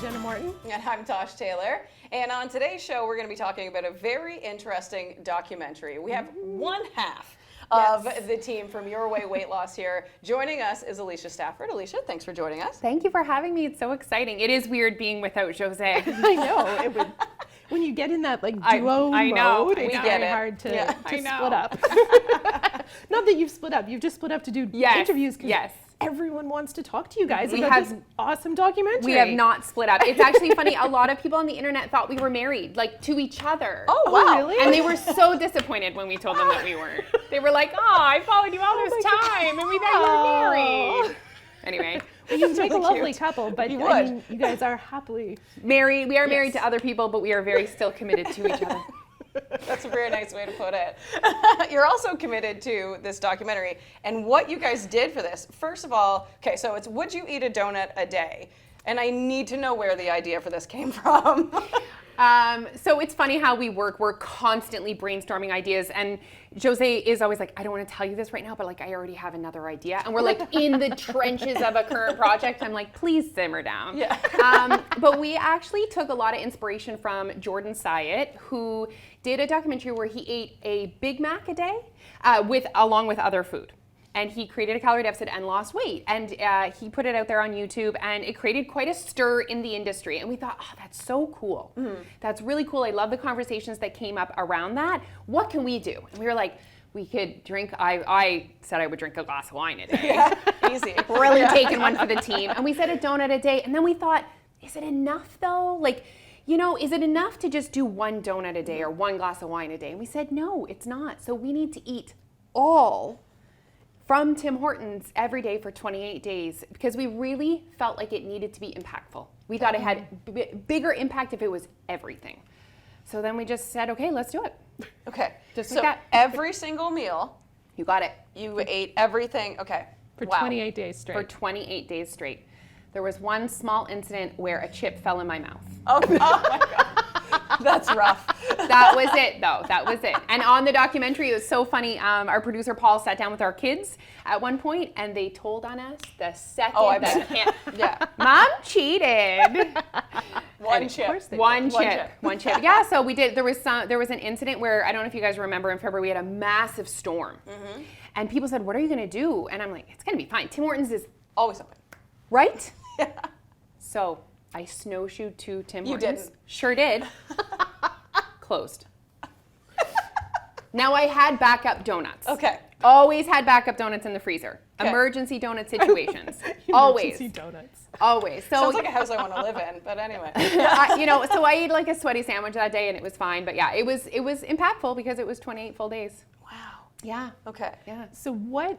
Jenna Morton. And I'm Tosh Taylor. And on today's show, we're going to be talking about a very interesting documentary. We have one half of the team from Your Way Weight Loss here. Joining us is Alicia Stafford. Alicia, thanks for joining us. Thank you for having me. It's so exciting. It is weird being without Jose. I know. It would, when you get in that duo I know. mode, it's very hard to split up. Not that you've split up. You've just split up to do interviews. Yes. Everyone wants to talk to you guys about this awesome documentary. We have not split up. It's actually funny. A lot of people on the internet thought we were married, like to each other. Oh, wow. Really? And they were so disappointed when we told them that we weren't. They were like, oh, I followed you all this time and we thought you were married. Anyway. Well, you make a lovely couple, but I mean, you guys are happily married. We are married to other people, but we are very still committed to each other. That's a very nice way to put it. You're also committed to this documentary and what you guys did for this. First of all, okay, so it's would you eat a donut a day? And I need to know where the idea for this came from. So it's funny how we work. We're constantly brainstorming ideas, and Jose is always like, I don't want to tell you this right now, but like I already have another idea. And we're like in the trenches of a current project. I'm like, please simmer down. Yeah. But we actually took a lot of inspiration from Jordan Syatt, who did a documentary where he ate a Big Mac a day along with other food. And he created a calorie deficit and lost weight. And he put it out there on YouTube, and it created quite a stir in the industry. And we thought, oh, that's so cool. That's really cool. I love the conversations that came up around that. What can we do? And we were like, we could drink, I said I would drink a glass of wine a day. Yeah, easy. Really taking one for the team. And we said a donut a day. And then we thought, is it enough though? Like, you know, is it enough to just do one donut a day or one glass of wine a day? And we said, no, it's not. So we need to eat all from Tim Hortons every day for 28 days because we really felt like it needed to be impactful. We thought it had bigger impact if it was everything. So then we just said, okay, let's do it. Okay. Just so like that. Every single meal, You got it. you ate everything. Okay. for 28 days straight. For 28 days straight. There was one small incident where a chip fell in my mouth. Oh my God. That's rough. That was it, though. That was it. And on the documentary, it was so funny. Our producer, Paul, sat down with our kids at one point, and they told on us the second Mom cheated. One chip. One chip. Yeah, so we did. There was an incident where, I don't know if you guys remember, in February, we had a massive storm. And people said, what are you going to do? And I'm like, it's going to be fine. Tim Hortons is always open. Right? Yeah. So I snowshoed to Tim You Hortons. didn't. Sure did. Closed. Now I had backup donuts. Okay. Always had backup donuts in the freezer. Okay. Emergency donut situations. Always. Emergency donuts. Always. So Sounds like a house I want to live in, but anyway. so I ate like a sweaty sandwich that day and it was fine. But yeah, it was impactful because it was 28 full days. Wow. Yeah. Okay. Yeah. So what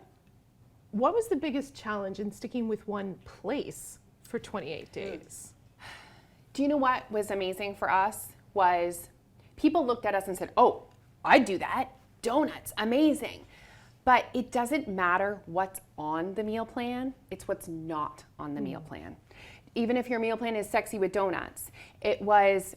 was the biggest challenge in sticking with one place for 28 days? Do you know what was amazing for us was people looked at us and said, oh, I'd do that. Donuts, amazing. But it doesn't matter what's on the meal plan, it's what's not on the meal plan. Even if your meal plan is sexy with donuts,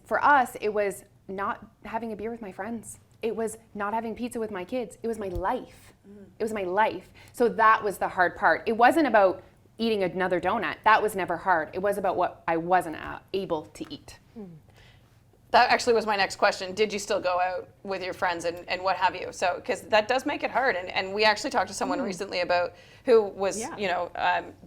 for us, it was not having a beer with my friends. It was not having pizza with my kids. It was my life. It was my life. So that was the hard part. It wasn't about eating another donut. That was never hard. It was about what I wasn't able to eat. That actually was my next question. Did you still go out with your friends and what have you? So, because that does make it hard. And we actually talked to someone recently about who was,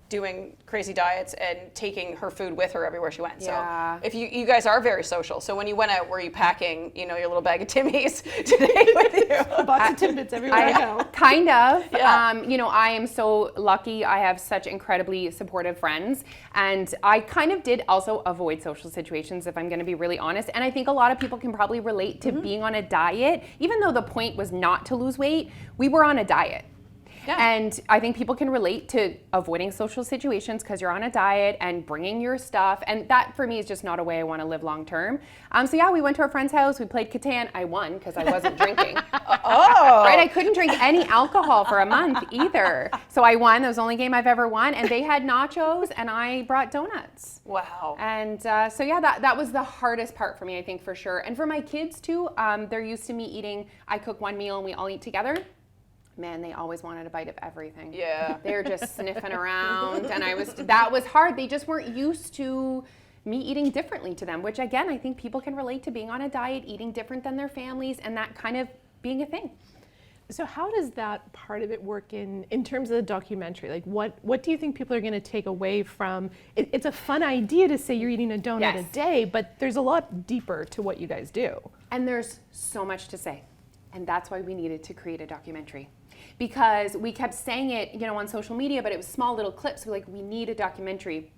doing crazy diets and taking her food with her everywhere she went. Yeah. So if you guys are very social. So when you went out, were you packing, your little bag of Timmy's today with you? Lots of Timbits everywhere I go. Kind of. Yeah. I am so lucky. I have such incredibly supportive friends. And I kind of did also avoid social situations, if I'm going to be really honest. And I think a lot of people can probably relate to being on a diet. Even though the point was not to lose weight, we were on a diet. Yeah. And I think people can relate to avoiding social situations because you're on a diet and bringing your stuff. And that, for me, is just not a way I want to live long term. We went to our friend's house. We played Catan. I won because I wasn't drinking. Oh. Right? I couldn't drink any alcohol for a month either. So I won. That was the only game I've ever won. And they had nachos and I brought donuts. Wow. And that was the hardest part for me, I think, for sure. And for my kids, too, they're used to me eating, I cook one meal and we all eat together. Man, they always wanted a bite of everything. Yeah. They were just sniffing around, and that was hard. They just weren't used to me eating differently to them, which again, I think people can relate to being on a diet, eating different than their families, and that kind of being a thing. So how does that part of it work in terms of the documentary? Like what do you think people are going to take away from it? It's a fun idea to say you're eating a donut a day, but there's a lot deeper to what you guys do. And there's so much to say. And that's why we needed to create a documentary. Because we kept saying it, you know, on social media, but it was small little clips. We're like, we need a documentary.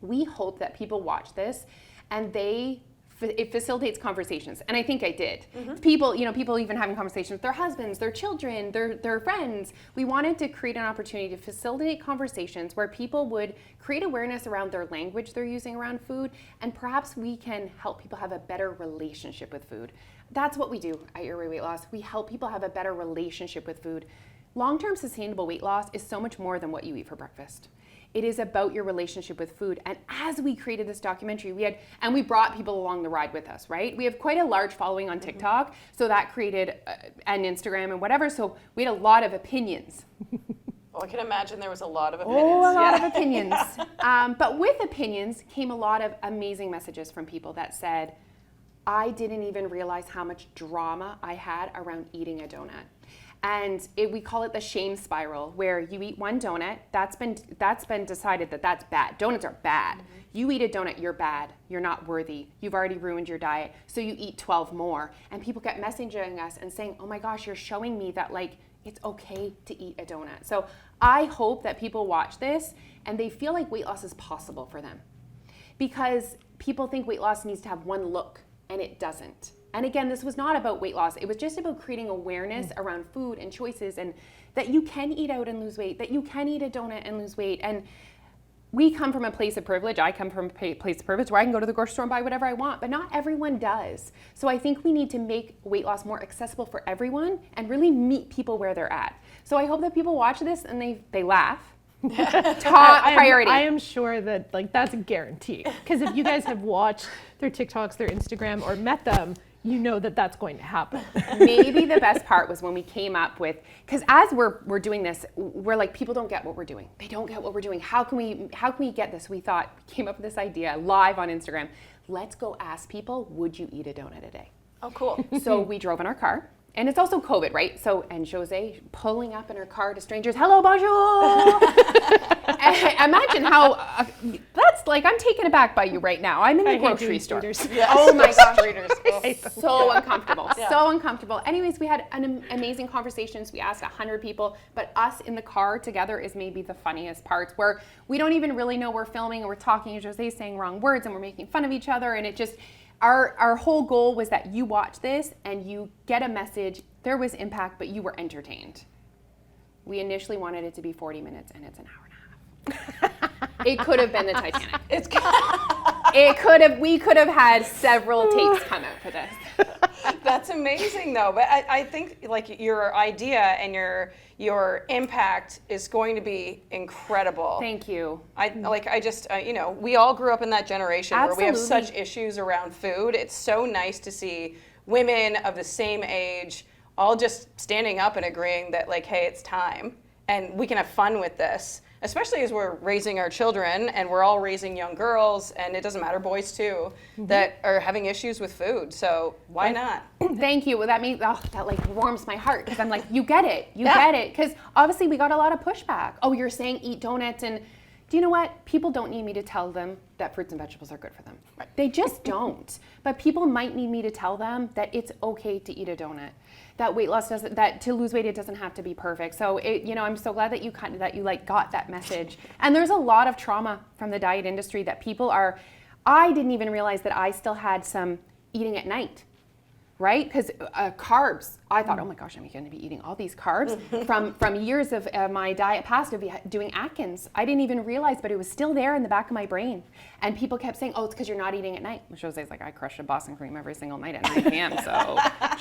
We hope that people watch this and it facilitates conversations. And I think I did. People even having conversations with their husbands, their children, their friends. We wanted to create an opportunity to facilitate conversations where people would create awareness around their language they're using around food, and perhaps we can help people have a better relationship with food. That's what we do at Your Way Weight Loss. We help people have a better relationship with food. Long-term sustainable weight loss is so much more than what you eat for breakfast. It is about your relationship with food. And as we created this documentary, we brought people along the ride with us, right? We have quite a large following on TikTok, so that created, and Instagram and whatever, so we had a lot of opinions. Well, I can imagine there was a lot of opinions. Oh, a lot of opinions. But with opinions came a lot of amazing messages from people that said, I didn't even realize how much drama I had around eating a donut. And we call it the shame spiral, where you eat one donut, that's been decided that that's bad. Donuts are bad. You eat a donut, you're bad. You're not worthy. You've already ruined your diet. So you eat 12 more. And people kept messaging us and saying, oh my gosh, you're showing me that like it's okay to eat a donut. So I hope that people watch this and they feel like weight loss is possible for them. Because people think weight loss needs to have one look, and it doesn't. And again, this was not about weight loss. It was just about creating awareness around food and choices, and that you can eat out and lose weight, that you can eat a donut and lose weight. And we come from a place of privilege. I come from a place of privilege where I can go to the grocery store and buy whatever I want, but not everyone does. So I think we need to make weight loss more accessible for everyone and really meet people where they're at. So I hope that people watch this and they laugh. Top priority. I am sure that like that's a guarantee. Because if you guys have watched their TikToks, their Instagram, or met them, you know that that's going to happen. Maybe the best part was when we came up with, because as we're doing this, we're like, people don't get what we're doing. They don't get what we're doing. How can we get this? We came up with this idea live on Instagram. Let's go ask people, would you eat a donut a day? Oh, cool. So we drove in our car. And it's also COVID, right? So, and Jose pulling up in her car to strangers, hello, bonjour. Imagine how, that's like, I'm taken aback by you right now. I'm in the grocery store. Yes. Oh my gosh. Oh. So uncomfortable, so uncomfortable. Anyways, we had amazing conversations. We asked 100 people, but us in the car together is maybe the funniest parts, where we don't even really know we're filming and we're talking and Jose's saying wrong words and we're making fun of each other, and it just, our whole goal was that you watch this and you get a message. There was impact, but you were entertained. We initially wanted it to be 40 minutes, and it's an hour and a half. It could have been the Titanic. We could have had several takes come out for this. That's amazing, though. But I think like your idea and your impact is going to be incredible. Thank you. We all grew up in that generation Absolutely. where we have such issues around food. It's so nice to see women of the same age all just standing up and agreeing that like, hey, it's time and we can have fun with this. Especially as we're raising our children, and we're all raising young girls, and it doesn't matter, boys too, that are having issues with food. So why not? Thank you. Well, that means that like warms my heart, because I'm like, you get it, get it. Because obviously we got a lot of pushback. Oh, you're saying eat donuts, and do you know what? People don't need me to tell them that fruits and vegetables are good for them. Right. They just don't. But people might need me to tell them that it's okay to eat a donut. That weight loss that to lose weight, it doesn't have to be perfect. So I'm so glad that you got that message. And there's a lot of trauma from the diet industry that people are. I didn't even realize that I still had some eating at night, right? Because carbs. I thought, oh my gosh, I'm going to be eating all these carbs from years of my diet past of doing Atkins. I didn't even realize, but it was still there in the back of my brain. And people kept saying, oh, it's because you're not eating at night. Which Jose's like, I crush a Boston cream every single night at 9 p.m. So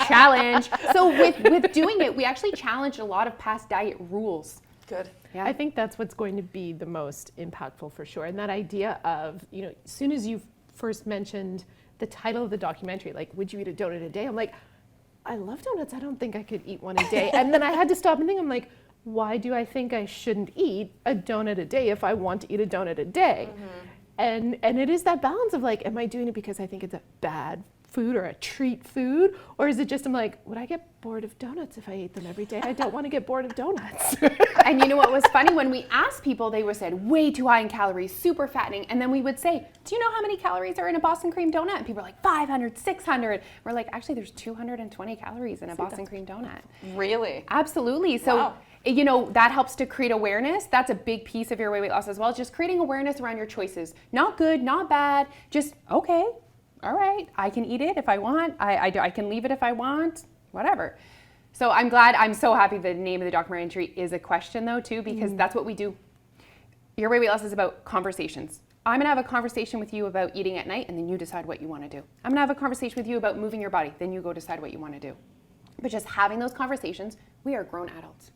challenge. So with doing it, we actually challenged a lot of past diet rules. Good. Yeah. I think that's what's going to be the most impactful for sure. And that idea of, as soon as you first mentioned the title of the documentary, like, would you eat a donut a day? I'm like, I love donuts. I don't think I could eat one a day. And then I had to stop and think, I'm like, why do I think I shouldn't eat a donut a day if I want to eat a donut a day? And it is that balance of like, am I doing it because I think it's a bad food or a treat food? Or is it just, I'm like, would I get bored of donuts if I ate them every day? I don't want to get bored of donuts. And you know what was funny? When we asked people, they would said way too high in calories, super fattening. And then we would say, do you know how many calories are in a Boston cream donut? And people are like 500, 600. We're like, actually, there's 220 calories in a Boston cream donut. Really? Absolutely. So, Wow. you know, that helps to create awareness. That's a big piece of your weight loss as well. Just creating awareness around your choices. Not good, not bad. Just, okay, all right, I can eat it if I want. I can leave it if I want, whatever. So I'm so happy the name of the documentary is a question though too, because that's what we do. Your Weight Loss is about conversations. I'm gonna have a conversation with you about eating at night and then you decide what you wanna do. I'm gonna have a conversation with you about moving your body, then you go decide what you wanna do. But just having those conversations, we are grown adults.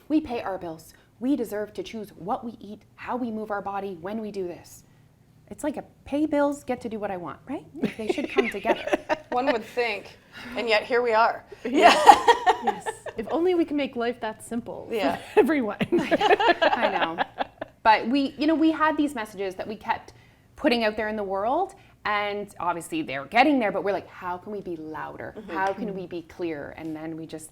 We pay our bills. We deserve to choose what we eat, how we move our body, when we do this. It's like a pay bills, get to do what I want, right? They should come together. One would think, and yet here we are. Yeah. Yes. If only we can make life that simple Yeah. for everyone. I know. But we had these messages that we kept putting out there in the world, and obviously they're getting there, but we're like, how can we be louder? How can we be clearer? And then we just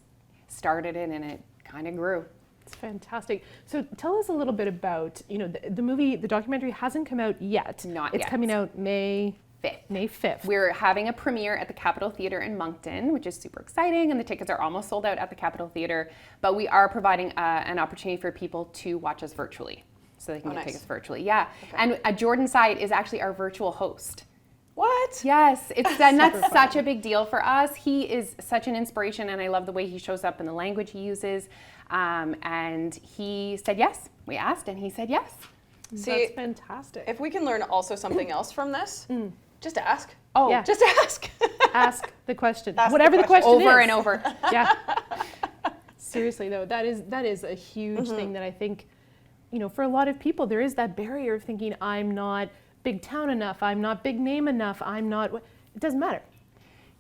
started it and it kind of grew. It's fantastic. So tell us a little bit about, the movie, the documentary hasn't come out yet. Not It's yet. coming out May 5th. We're having a premiere at the Capitol Theatre in Moncton, which is super exciting, and the tickets are almost sold out at the Capitol Theatre. But we are providing an opportunity for people to watch us virtually, so they can get tickets virtually. Yeah, okay. And Jordan Side is actually our virtual host. What? Yes, and that's such a big deal for us. He is such an inspiration, and I love the way he shows up and the language he uses. And he said yes. We asked, and he said yes. See, that's fantastic. If we can learn also something else from this, just ask. Oh, Yeah. Just ask. Ask the question. Ask Whatever the the question is. over and over. Yeah. Seriously though, that is a huge thing that I think, for a lot of people, there is that barrier of thinking, I'm not big town enough, I'm not big name enough, I'm not, it doesn't matter.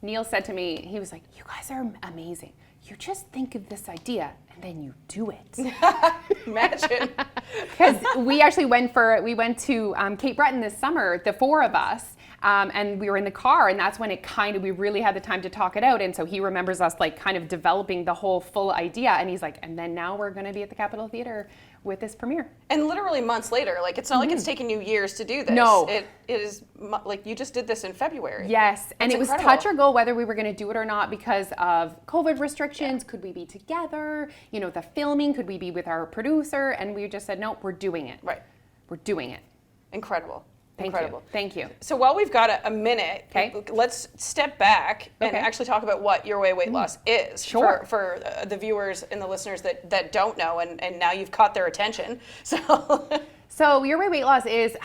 Neil said to me, he was like, you guys are amazing. You just think of this idea and then you do it. Imagine. Because we actually went to Cape Breton this summer, the four of us, and we were in the car, and that's when we really had the time to talk it out. And so he remembers us like kind of developing the whole full idea, and he's like, and then now we're going to be at the Capitol Theatre with this premiere. And literally months later, like it's not like it's taken you years to do this. No. It is like you just did this in February. Yes, and That's it was incredible. touch or go whether we were going to do it or not because of COVID restrictions. Could we be together? The filming, could we be with our producer? And we just said, no, we're doing it. Right. We're doing it. Incredible. Thank Incredible. you. Thank you. So while we've got a minute, Okay. let's step back and Okay. actually talk about what Your Way Weight Loss is Sure. for the viewers and the listeners that don't know, and now you've caught their attention. So Your Way Weight Loss is,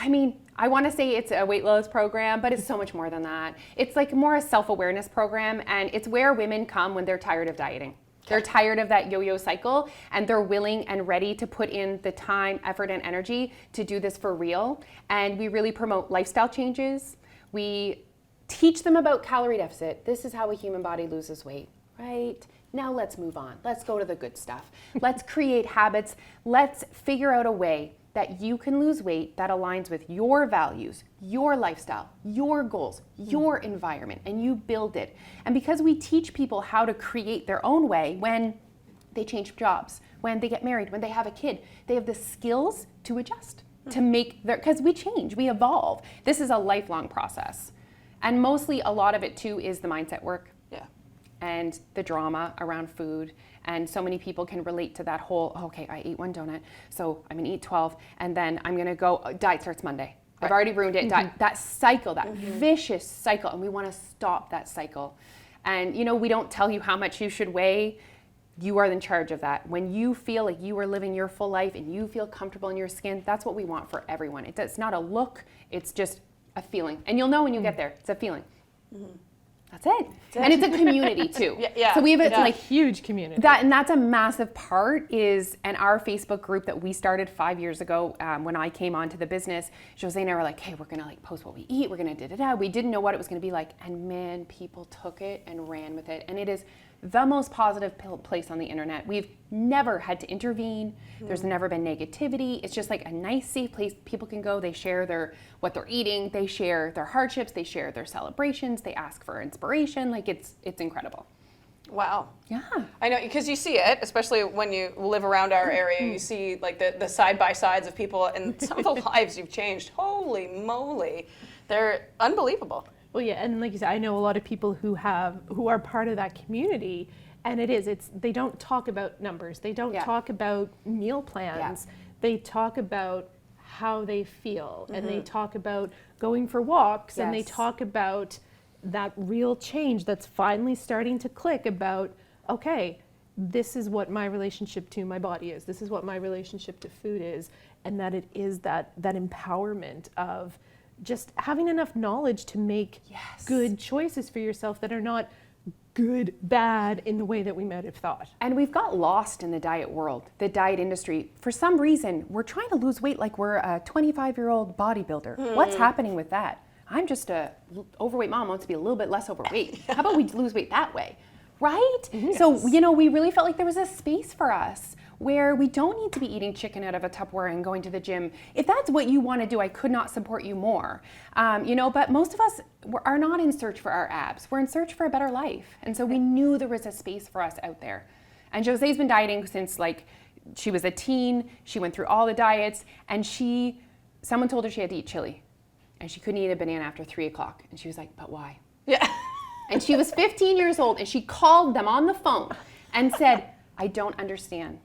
I want to say it's a weight loss program, but it's so much more than that. It's like more a self-awareness program, and it's where women come when they're tired of dieting. They're tired of that yo-yo cycle, and they're willing and ready to put in the time, effort, and energy to do this for real. And we really promote lifestyle changes. We teach them about calorie deficit. This is how a human body loses weight, right? Now let's move on. Let's go to the good stuff. Let's create habits. Let's figure out a way that you can lose weight that aligns with your values, your lifestyle, your goals, your environment, and you build it. And because we teach people how to create their own way when they change jobs, when they get married, when they have a kid, they have the skills to adjust, to make because we change, we evolve. This is a lifelong process. And mostly a lot of it too is the mindset work. yeah. And the drama around food. And so many people can relate to that whole, okay, I ate one donut, so I'm gonna eat 12, and then I'm gonna go, diet starts Monday. I've already ruined it. That cycle, that vicious cycle, and we wanna stop that cycle. And we don't tell you how much you should weigh. You are in charge of that. When you feel like you are living your full life and you feel comfortable in your skin, that's what we want for everyone. It's not a look, it's just a feeling. And you'll know when you get there, it's a feeling. That's it. And it's a community too. Yeah. So we have It's like huge community. and that's a massive part and our Facebook group that we started 5 years ago when I came onto the business. Jose and I were like, hey, we're gonna post what we eat. We're gonna da-da-da. We didn't know what it was gonna be like. And man, people took it and ran with it. And it is the most positive place on the internet. We've never had to intervene. There's never been negativity. It's just like a nice, safe place people can go. They share what they're eating. They share their hardships. They share their celebrations. They ask for inspiration. Like it's incredible. Wow. Yeah. I know, because you see it, especially when you live around our area, you see like the side-by-sides of people and some of the lives you've changed. Holy moly. They're unbelievable. Well, yeah, and like you said, I know a lot of people who are part of that community, and they don't talk about numbers. They don't talk about meal plans. They talk about how they feel, and they talk about going for walks, and they talk about that real change that's finally starting to click about, okay, this is what my relationship to my body is. This is what my relationship to food is, and that it is that empowerment of just having enough knowledge to make good choices for yourself that are not good, bad in the way that we might have thought. And we've got lost in the diet world, the diet industry. For some reason, we're trying to lose weight like we're a 25-year-old bodybuilder. What's happening with that? I'm just a overweight mom, wants to be a little bit less overweight. How about we lose weight that way, right? Yes. So, we really felt like there was a space for us where we don't need to be eating chicken out of a Tupperware and going to the gym. If that's what you want to do, I could not support you more. But most of us are not in search for our abs. We're in search for a better life. And so we knew there was a space for us out there. And José's been dieting since she was a teen. She went through all the diets, and someone told her she had to eat chili. And she couldn't eat a banana after 3 o'clock. And she was like, but why? Yeah. And she was 15 years old, and she called them on the phone and said, I don't understand.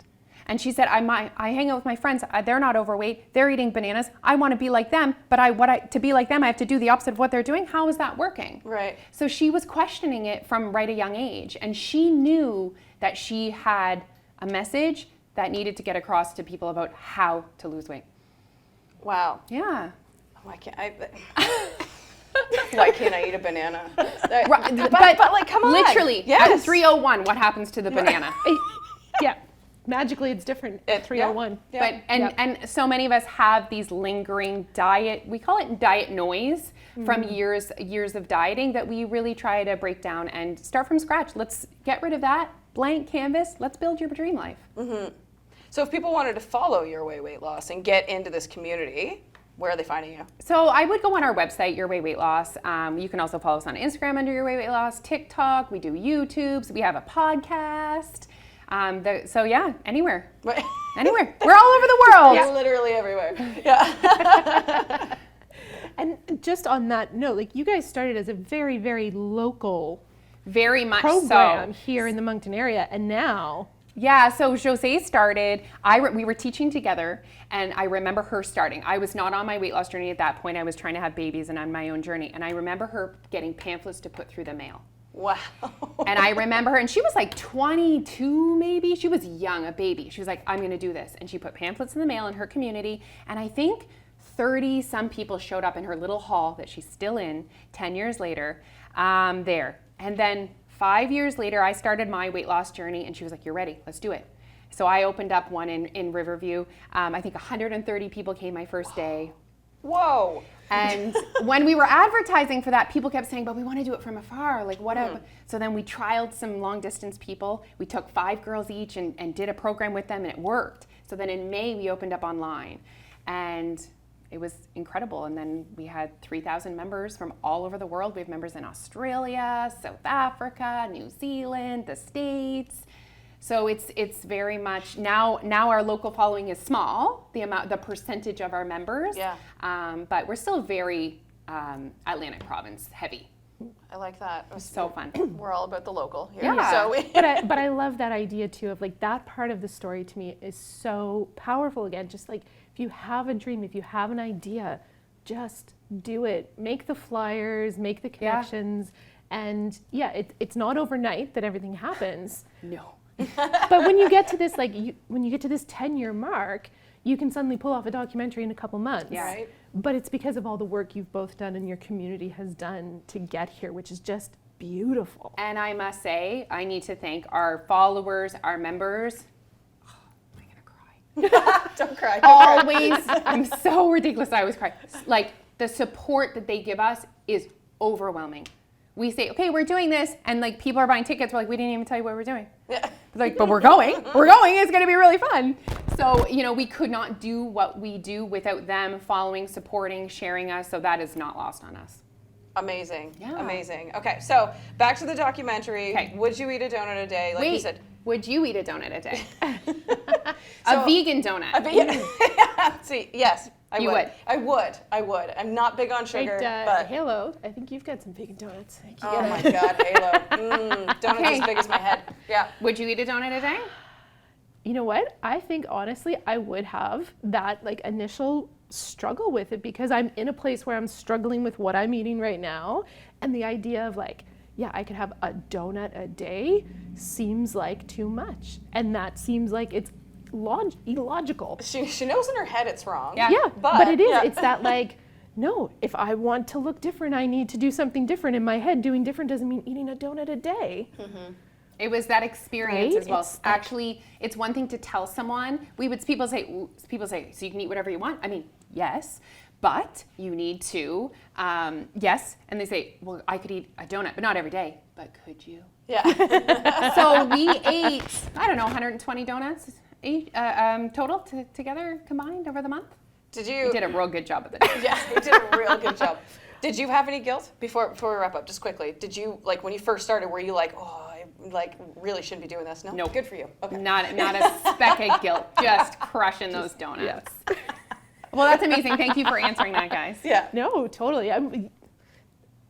And she said, I hang out with my friends. They're not overweight. They're eating bananas. I want to be like them, but to be like them, I have to do the opposite of what they're doing. How is that working? Right. So she was questioning it from right a young age, and she knew that she had a message that needed to get across to people about how to lose weight. Wow. Yeah. Why can't I eat a banana? Right, but like, come on. Literally, at 3:01, what happens to the banana? Yeah, magically it's different at 3:01. But and so many of us have these lingering diet, we call it diet noise from years of dieting that we really try to break down and start from scratch. Let's get rid of that blank canvas. Let's build your dream life. So if people wanted to follow Your Way Weight Loss and get into this community, where are they finding you? So I would go on our website, Your Way Weight Loss. You can also follow us on Instagram under Your Way Weight Loss, TikTok. We do YouTubes. We have a podcast. Anywhere. Anywhere. We're all over the world. Yeah, literally everywhere. Yeah. And just on that note, you guys started as a very, very local very much program so here in the Moncton area, and now. Yeah, so José started, we were teaching together, and I remember her starting. I was not on my weight loss journey at that point. I was trying to have babies and on my own journey, and I remember her getting pamphlets to put through the mail. Wow. And I remember her, and she was like 22 maybe. She was young, a baby. She was like, I'm going to do this. And she put pamphlets in the mail in her community, and I think 30 some people showed up in her little hall that she's still in 10 years later there. And then 5 years later, I started my weight loss journey, and she was like, you're ready, let's do it. So I opened up one in Riverview. I think 130 people came my first day. Whoa. And when we were advertising for that, people kept saying, but we want to do it from afar, like whatever. So then we trialed some long distance people. We took 5 girls each and did a program with them, and it worked. So then in May, we opened up online, and it was incredible. And then we had 3,000 members from all over the world. We have members in Australia, South Africa, New Zealand, the States. So it's very much now our local following is small, the percentage of our members. Yeah. But we're still very Atlantic Province heavy. I like that. It was so fun. We're all about the local here. Yeah. So but I love that idea too of that part of the story to me is so powerful. Again, just if you have a dream, if you have an idea, just do it. Make the flyers, make the connections, and it's not overnight that everything happens. No. But when you get to this when you get to this 10-year mark, you can suddenly pull off a documentary in a couple months. Yeah. Right. But it's because of all the work you've both done and your community has done to get here, which is just beautiful. And I must say, I need to thank our followers, our members. Oh, I'm gonna cry. Don't cry. Always, I'm so ridiculous. I always cry. The support that they give us is overwhelming. we say, okay, we're doing this, and like people are buying tickets, we're like, we didn't even tell you what we're doing. Yeah. Like, but we're going, it's gonna be really fun. So, we could not do what we do without them following, supporting, sharing us, so that is not lost on us. Amazing. Yeah. Amazing. Okay, so back to the documentary. Okay. Would you eat a donut a day? Like you Wait, said. would you eat a donut a day? So- A vegan donut. See, yes, I You would. I would. I'm not big on sugar, Right, but Halo, I think you've got some vegan donuts. You oh gotta- my God, Halo. Donuts Okay. as big as my head. Yeah. Would you eat a donut a day? You know what? I think honestly, I would have that like initial struggle with it because I'm in a place where I'm struggling with what I'm eating right now, and the idea of like, yeah, I could have a donut a day seems like too much, and that seems like it's illogical. She knows in her head it's wrong. Yeah. Yeah, but it is. yeah. It's that like, no, if I want to look different, I need to do something different. In my head, doing different doesn't mean eating a donut a day. It was that experience Right? as well. It's like- Actually, it's one thing to tell someone. People say, so you can eat whatever you want. I mean, yes, but you need to, yes. And they say, well, I could eat a donut, but not every day. But could you? Yeah. So we ate, I don't know, 120 donuts total together combined over the month. Did We you? did a real good job of it. Yeah, you did a real good job. Did you have any guilt before we wrap up? Just quickly, did you like when you first started? Were you like, oh, I like really shouldn't be doing this? No. Nope. Good for you. Okay. Not a speck of guilt, just crushing those donuts. Well, that's amazing. Thank you for answering that, guys. Yeah. No, totally.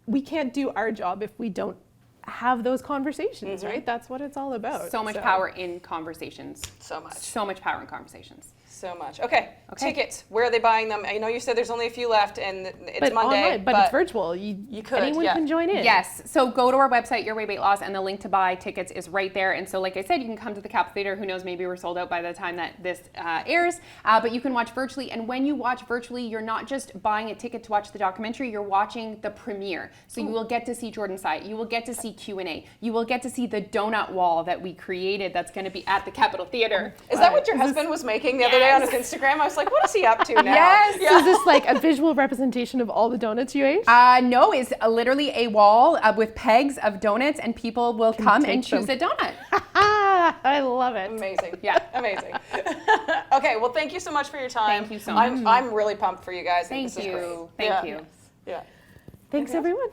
We can't do our job if we don't have those conversations, right? That's what it's all about. So much power in conversations. So much. So much power in conversations. So much. Okay. Tickets. Where are they buying them? I know you said there's only a few left, and it's But Monday. online, but it's virtual. You could, anyone yeah. can join in. Yes. So go to our website, Your Way Weight Loss, and the link to buy tickets is right there. And so, like I said, you can come to the Capitol Theater. Who knows? Maybe we're sold out by the time that this airs. But you can watch virtually. And when you watch virtually, you're not just buying a ticket to watch the documentary. You're watching the premiere. So you will get to see Jordan's side. You will get to see Q&A. You will get to see the donut wall that we created. That's going to be at the Capitol Theater. Is that what your husband was making the other day on his Instagram? I was like, what is he up to now? Yes. So is this like a visual representation of all the donuts you ate? No, it's literally a wall with pegs of donuts, and people will come and take choose a donut. I love it. Amazing. Yeah. Amazing. Okay, well, thank you so much for your time. Thank you so much. I'm really pumped for you guys. Thank This is you. great. Thank Yeah. you. Yeah. Thanks, everyone.